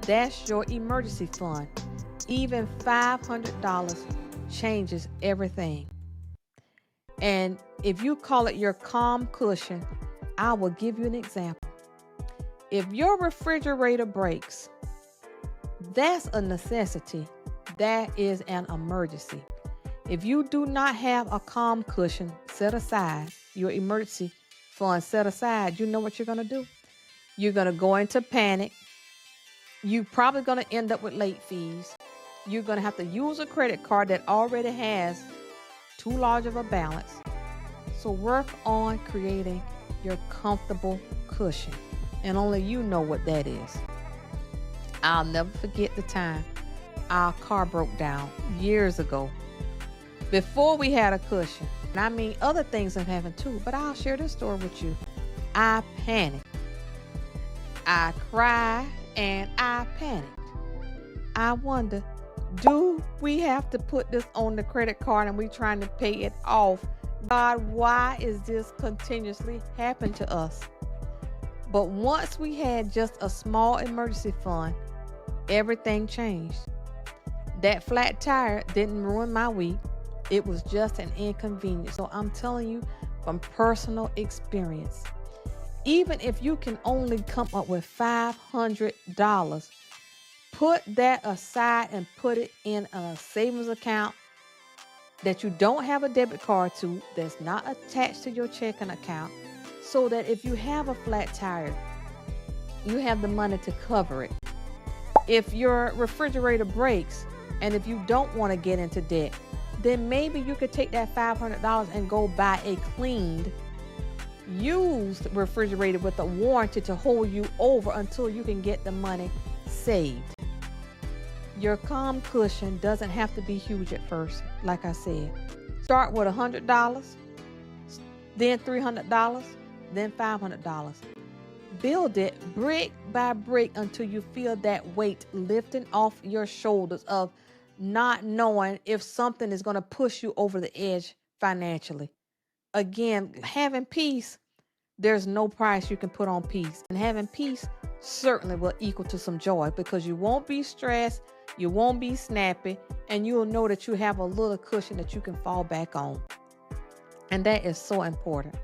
That's your emergency fund. Even $500 changes everything. And if you call it your calm cushion, I will give you an example. If your refrigerator breaks, that's a necessity. That is an emergency. If you do not have a calm cushion set aside, your emergency fund set aside, you know what you're going to do? You're going to go into panic. You're probably going to end up with late fees. You're going to have to use a credit card that already has too large of a balance. So work on creating your comfortable cushion. And only you know what that is. I'll never forget the time our car broke down years ago. Before we had a cushion. And I mean, other things have happened too, but I'll share this story with you. I panicked. I cried and I panicked. I wonder, do we have to put this on the credit card and we trying to pay it off? God, why is this continuously happening to us? But once we had just a small emergency fund, everything changed. That flat tire didn't ruin my week. It was just an inconvenience. So I'm telling you from personal experience, even if you can only come up with $500, put that aside and put it in a savings account that you don't have a debit card to, that's not attached to your checking account, so that if you have a flat tire, you have the money to cover it. If your refrigerator breaks and if you don't want to get into debt, then maybe you could take that $500 and go buy a cleaned, used refrigerator with a warranty to hold you over until you can get the money saved. Your calm cushion doesn't have to be huge at first, like I said. Start with $100, then $300, then $500. Build it brick by brick until you feel that weight lifting off your shoulders of not knowing if something is going to push you over the edge financially. Again, having peace, there's no price you can put on peace. And having peace certainly will equal to some joy, because you won't be stressed, you won't be snappy, and you'll know that you have a little cushion that you can fall back on. And that is so important.